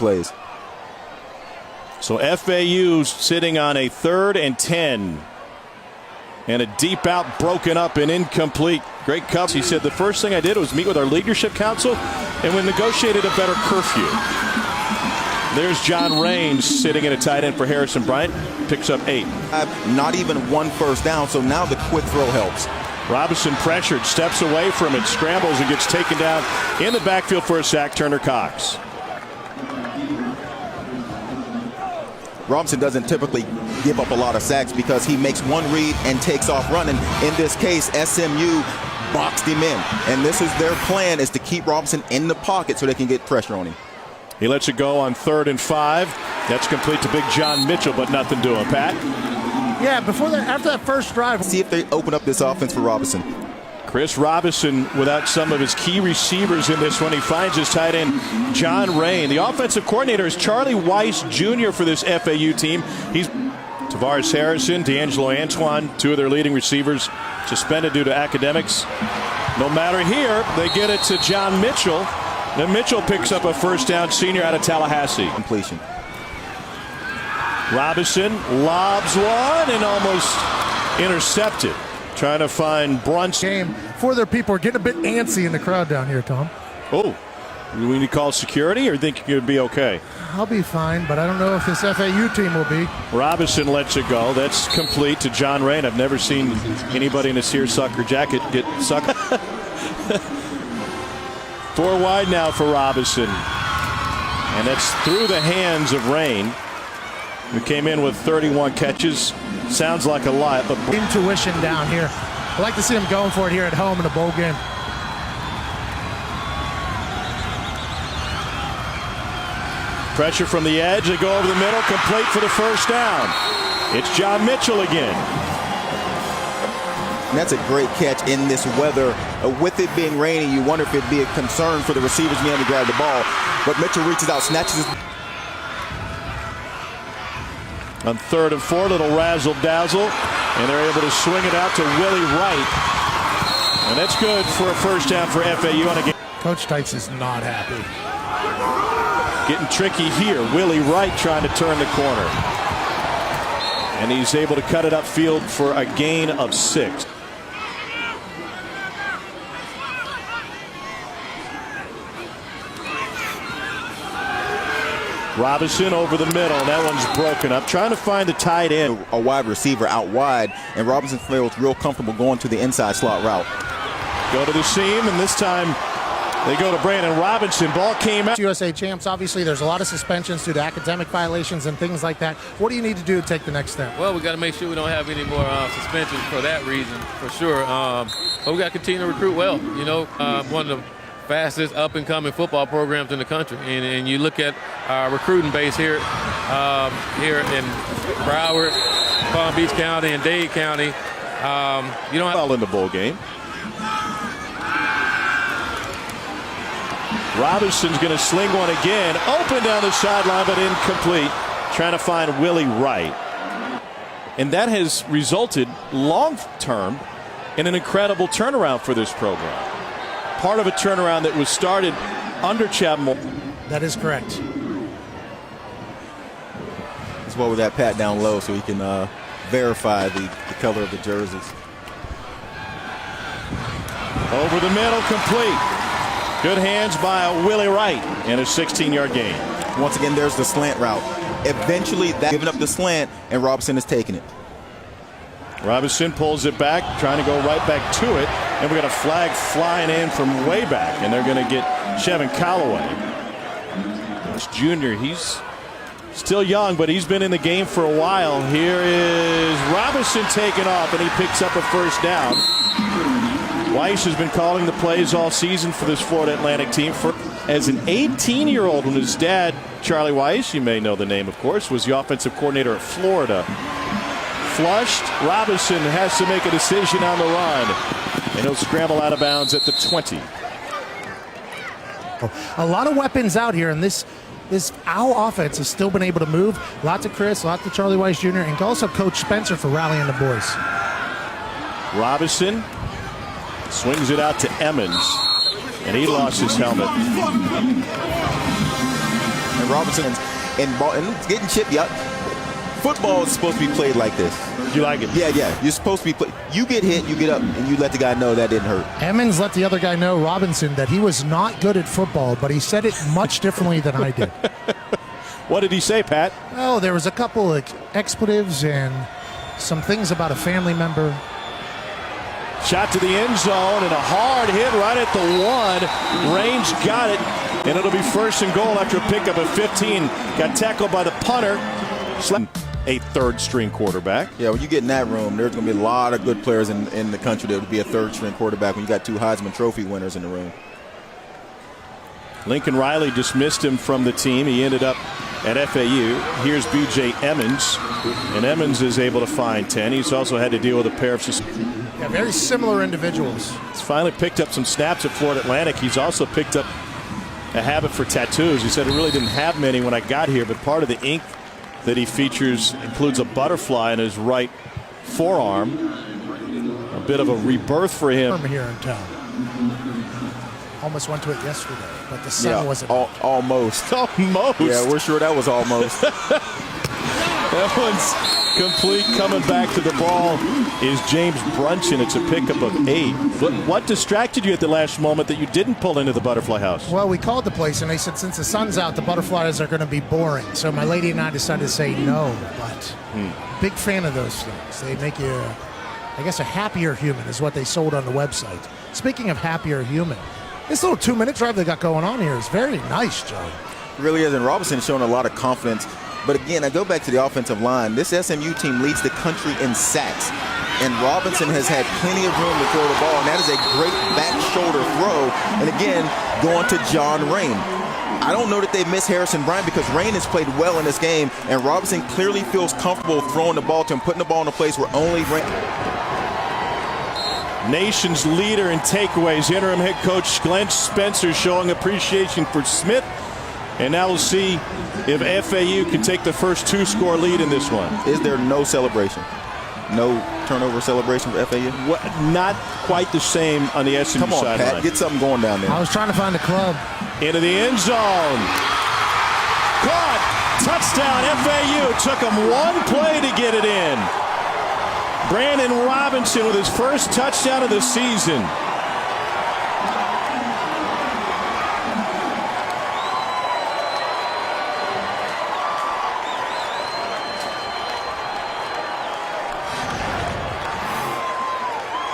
plays. So FAU sitting on a 3rd and 10. And a deep out, broken up and incomplete. Great cup. He said the first thing I did was meet with our leadership council and we negotiated a better curfew. There's John Raines sitting in a tight end for Harrison Bryant. Picks up 8. Not even 1 first down, so now the quick throw helps. Robison pressured, steps away from it, scrambles and gets taken down in the backfield for a sack. Turner Cox. Robison doesn't typically give up a lot of sacks because he makes one read and takes off running. In this case, SMU boxed him in. And this is their plan, is to keep Robison in the pocket so they can get pressure on him. He lets it go on 3rd and 5. That's complete to big John Mitchell, but nothing doing. Pat? Yeah, after that first drive. See if they open up this offense for Robison. Chris Robison without some of his key receivers in this one. He finds his tight end, John Rain. The offensive coordinator is Charlie Weiss Jr. for this FAU team. He's Tavares Harrison, D'Angelo Antoine, 2 of their leading receivers, suspended due to academics. No matter here, they get it to John Mitchell. Then Mitchell picks up a first down, senior out of Tallahassee. Completion. Robison lobs one and almost intercepted. Trying to find Brunson. Game for their people are getting a bit antsy in the crowd down here, Tom. Oh, do we need to call security or think you're going to be okay? I'll be fine, but I don't know if this FAU team will be. Robison lets it go. That's complete to John Rain. I've never seen anybody in a seersucker jacket get sucked. 4 wide now for Robison. And that's through the hands of Rain, who came in with 31 catches. Sounds like a lot, but intuition down here. I like to see him going for it here at home in a bowl game. Pressure from the edge. They go over the middle, complete for the first down. It's John Mitchell again. And that's a great catch in this weather. With it being rainy, you wonder if it'd be a concern for the receivers being able to grab the ball. But Mitchell reaches out, snatches his. On 3rd and 4, little razzle-dazzle, and they're able to swing it out to Willie Wright. And that's good for a first down for FAU on a game. Coach Tykes is not happy. Getting tricky here. Willie Wright trying to turn the corner. And he's able to cut it upfield for a gain of 6. Robison over the middle. That one's broken up. Trying to find the tight end. A wide receiver out wide, and Robison feels real comfortable going to the inside slot route. Go to the seam, and this time they go to Brandon Robinson. Ball came out. USA champs, obviously there's a lot of suspensions due to academic violations and things like that. What do you need to do to take the next step? Well, we got to make sure we don't have any more suspensions for that reason, for sure. But we got to continue to recruit well. You know, one of the fastest up-and-coming football programs in the country. And you look at our recruiting base here in Broward, Palm Beach County, and Dade County. You don't have well in the bowl game. Robison's going to sling one again. Open down the sideline, but incomplete. Trying to find Willie Wright. And that has resulted long-term in an incredible turnaround for this program. Part of a turnaround that was started under Chapman. That is correct. That's why with that pat down low so he can verify the color of the jerseys. Over the middle, complete. Good hands by Willie Wright and a 16-yard gain. Once again, there's the slant route. Eventually, that giving up the slant, and Robison is taking it. Robison pulls it back, trying to go right back to it. And we got a flag flying in from way back, and they're going to get Chevin Calloway. This junior, he's still young, but he's been in the game for a while. Here is Robison taking off, and he picks up a first down. Weiss has been calling the plays all season for this Florida Atlantic team. As an 18-year-old, when his dad, Charlie Weiss, you may know the name, of course, was the offensive coordinator at Florida. Flushed, Robison has to make a decision on the run, and he'll scramble out of bounds at the 20. A lot of weapons out here, and this our offense has still been able to move. Lots of Chris, lots of Charlie Weiss Jr., and also Coach Spencer for rallying the boys. Robison swings it out to Emmons, and he lost his helmet. and Robison and ball and it's getting chipped. Yep. Football is supposed to be played like this. You like it? Yeah. You're supposed to be played. You get hit, you get up, and you let the guy know that didn't hurt. Emmons let the other guy know, Robinson, that he was not good at football, but he said it much differently than I did. What did he say, Pat? Oh, there was a couple of expletives and some things about a family member. Shot to the end zone and a hard hit right at the 1. Range got it, and it'll be first and goal after a pickup at 15. Got tackled by the punter. A third-string quarterback. Yeah, when you get in that room, there's going to be a lot of good players in the country that would be a third-string quarterback when you got 2 Heisman Trophy winners in the room. Lincoln Riley dismissed him from the team. He ended up at FAU. Here's B.J. Emmons, and Emmons is able to find 10. He's also had to deal with a pair of Yeah, very similar individuals. He's finally picked up some snaps at Florida Atlantic. He's also picked up a habit for tattoos. He said he really didn't have many when I got here, but part of the ink that he features includes a butterfly in his right forearm. A bit of a rebirth for him. Here in town. Almost went to it yesterday, but the sun wasn't. Almost. Almost. Yeah, we're sure that was almost. That one's complete. Coming back to the ball is James Brunson. It's a pickup of 8. But what distracted you at the last moment that you didn't pull into the butterfly house? Well, we called the place and they said since the sun's out, the butterflies are going to be boring. So my lady and I decided to say no, but big fan of those things. They make you, I guess, a happier human is what they sold on the website. Speaking of happier human, this little 2-minute drive they got going on here is very nice, Joe. It really is, and Robison showing a lot of confidence. But again, I go back to the offensive line. This SMU team leads the country in sacks, and Robinson has had plenty of room to throw the ball, and that is a great back shoulder throw. And again, going to John Rain. I don't know that they miss Harrison Bryant because Rain has played well in this game, and Robinson clearly feels comfortable throwing the ball to him, putting the ball in a place where only Rain. Nation's leader in takeaways, interim head coach Glenn Spencer showing appreciation for Smith. And now we'll see if FAU can take the first 2-score lead in this one. Is there no celebration? No turnover celebration for FAU? Not quite the same on the SMU sideline. Come on, Pat, get something going down there. I was trying to find a club. Into the end zone. Caught. Touchdown, FAU. It took them 1 play to get it in. Brandon Robinson with his first touchdown of the season.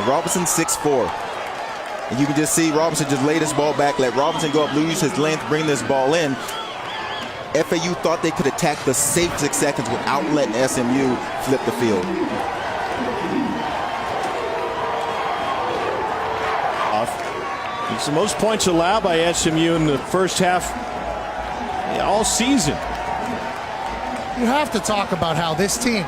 Robinson 6'4". And you can just see Robinson just lay this ball back, let Robinson go up, lose his length, bring this ball in. FAU thought they could attack the safe 6 seconds without letting SMU flip the field. It's the most points allowed by SMU in the first half all season. You have to talk about how this team.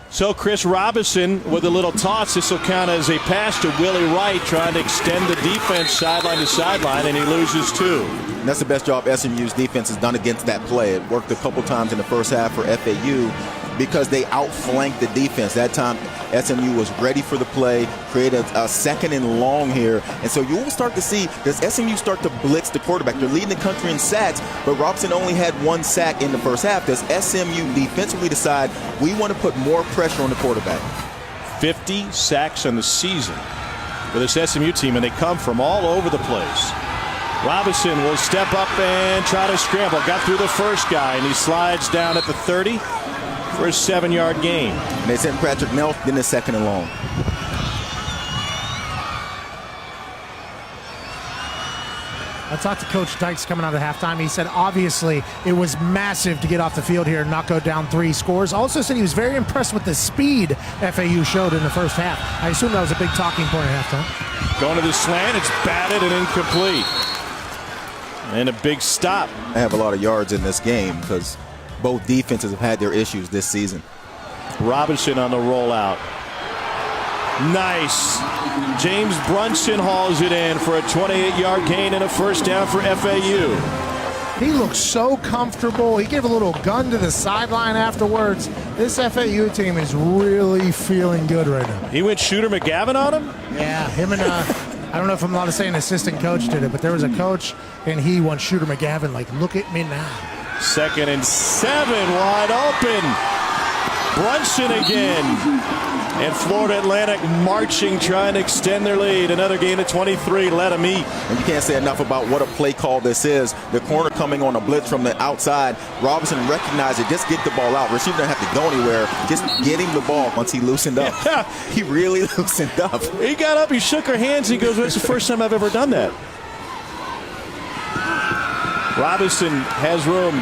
So Chris Robison with a little toss. This will count as a pass to Willie Wright, trying to extend the defense sideline to sideline, and he loses 2. And that's the best job SMU's defense has done against that play. It worked a couple times in the first half for FAU because they outflanked the defense. That time SMU was ready for the play, created a 2nd and long here. And so you will start to see, does SMU start to blitz the quarterback? They're leading the country in sacks, but Robson only had 1 sack in the first half. Does SMU defensively decide we want to put more pressure on the quarterback? 50 sacks on the season for this SMU team, and they come from all over the place. Robison will step up and try to scramble. Got through the first guy, and he slides down at the 30 for a 7-yard gain. And they sent Patrick Nelson in the 2nd and long. I talked to Coach Dykes coming out at halftime. He said obviously it was massive to get off the field here and not go down 3 scores. Also said he was very impressed with the speed FAU showed in the first half. I assume that was a big talking point at halftime. Going to the slant, it's batted and incomplete. And a big stop. I have a lot of yards in this game because both defenses have had their issues this season. Robinson on the rollout. Nice. James Brunson hauls it in for a 28-yard gain and a first down for FAU. He looks so comfortable. He gave a little gun to the sideline afterwards. This FAU team is really feeling good right now. He went Shooter McGavin on him? Yeah, him and I don't know if I'm allowed to say an assistant coach did it, but there was a coach, and he wants Shooter McGavin, like, look at me now. 2nd and 7, wide open. Brunson again. And Florida Atlantic marching, trying to extend their lead. Another game at 23. Let them eat. And you can't say enough about what a play call this is. The corner coming on a blitz from the outside. Robison recognized it. Just get the ball out. Receiver doesn't have to go anywhere. Just get him the ball once he loosened up. Yeah. He really loosened up. He got up, he shook her hands, he goes, well, it's the first time I've ever done that. Robison has room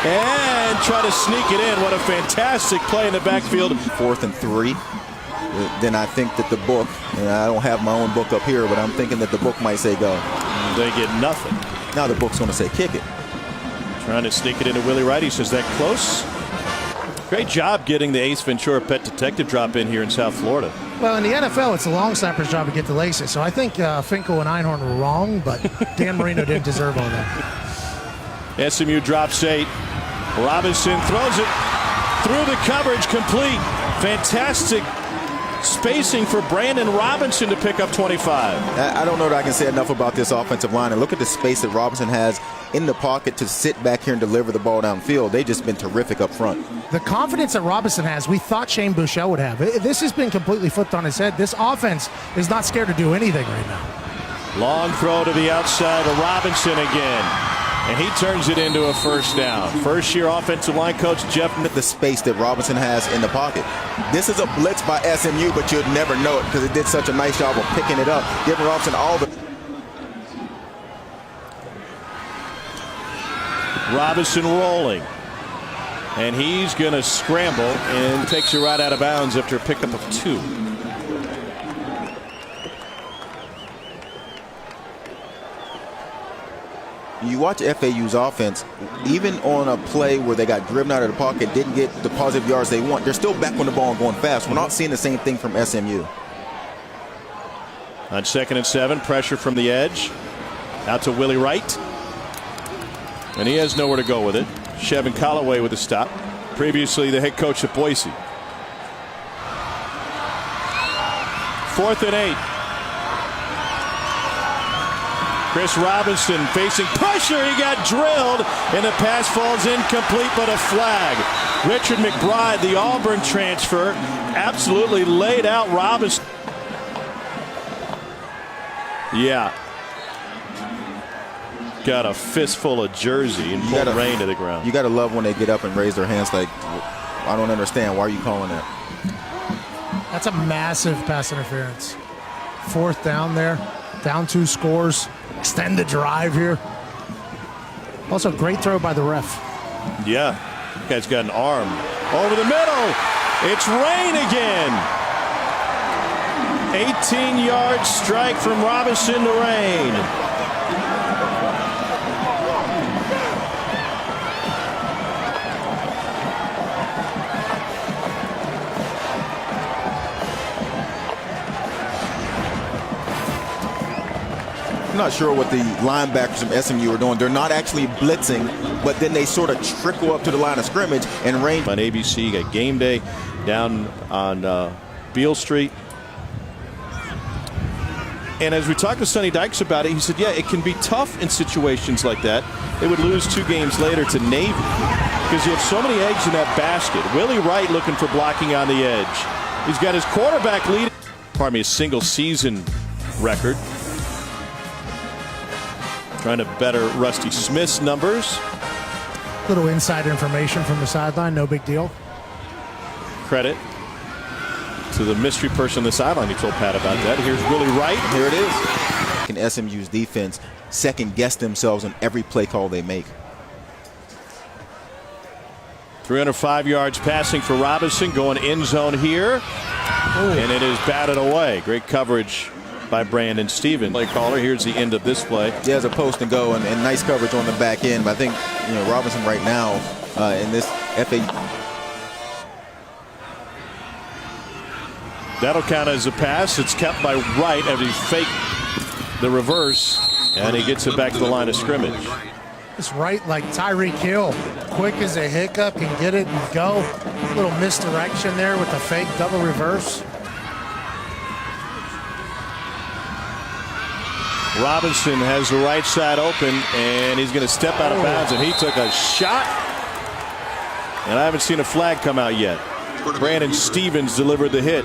and try to sneak it in. What a fantastic play in the backfield. 4th and 3. Then I think that the book, and I don't have my own book up here, but I'm thinking that the book might say go. They get nothing. Now the book's going to say kick it. Trying to sneak it into Willie Wright. He says that close. Great job getting the Ace Ventura Pet Detective drop in here in South Florida. Well, in the NFL, it's the long snapper's job to get the laces. So I think Finkel and Einhorn were wrong, but Dan Marino didn't deserve all that. SMU drops 8. Robinson throws it through the coverage, complete. Fantastic spacing for Brandon Robinson to pick up 25. I don't know that I can say enough about this offensive line. And look at the space that Robinson has in the pocket to sit back here and deliver the ball downfield. They've just been terrific up front. The confidence that Robinson has, we thought Shane Buechele would have. This has been completely flipped on his head. This offense is not scared to do anything right now. Long throw to the outside to Robinson again. And he turns it into a first down. First-year offensive line coach Jeff. The space that Robinson has in the pocket. This is a blitz by SMU, but you'd never know it because it did such a nice job of picking it up, giving Robinson all the. Robinson rolling. And he's going to scramble and takes it right out of bounds after a pickup of 2. You watch FAU's offense, even on a play where they got driven out of the pocket, didn't get the positive yards they want, they're still back on the ball and going fast. We're not seeing the same thing from SMU. On 2nd and 7, pressure from the edge. Out to Willie Wright. And he has nowhere to go with it. Chevin Callaway with a stop. Previously the head coach at Boise. 4th and 8. Chris Robinson facing pressure. He got drilled, and the pass falls incomplete, but a flag. Richard McBride, the Auburn transfer, absolutely laid out Robinson. Yeah. Got a fistful of jersey and pulled rain to the ground. You got to love when they get up and raise their hands like, I don't understand. Why are you calling that? That's a massive pass interference. 4th down there. Down 2 scores. Extend the drive here. Also, great throw by the ref. Yeah. Guy's got an arm. Over the middle. It's rain again. 18-yard strike from Robinson to Rain. I'm not sure what the linebackers from SMU are doing. They're not actually blitzing, but then they sort of trickle up to the line of scrimmage and range. On ABC, got game day down on Beale Street. And as we talked to Sonny Dykes about it, he said, yeah, it can be tough in situations like that. They would lose 2 games later to Navy because you have so many eggs in that basket. Willie Wright looking for blocking on the edge. He's got his quarterback lead. Pardon me, a single season record. Trying to better Rusty Smith's numbers. Little inside information from the sideline, no big deal. Credit to the mystery person on the sideline who told Pat about that. Here's Willie Wright. Here it is. Can SMU's defense second guess themselves on every play call they make? 305 yards passing for Robinson, going end zone here. Ooh. And it is batted away. Great coverage by Brandon Stevens. Play caller, here's the end of this play. He has a post and go and nice coverage on the back end. But I think Robinson right now in this FA. That'll count as a pass. It's kept by Wright as he faked the reverse, and he gets it back to the line of scrimmage. It's Wright like Tyreek Hill. Quick as a hiccup, can get it and go. A little misdirection there with the fake double reverse. Robison has the right side open, and he's going to step out of bounds, and he took a shot. And I haven't seen a flag come out yet. Brandon Stevens delivered the hit.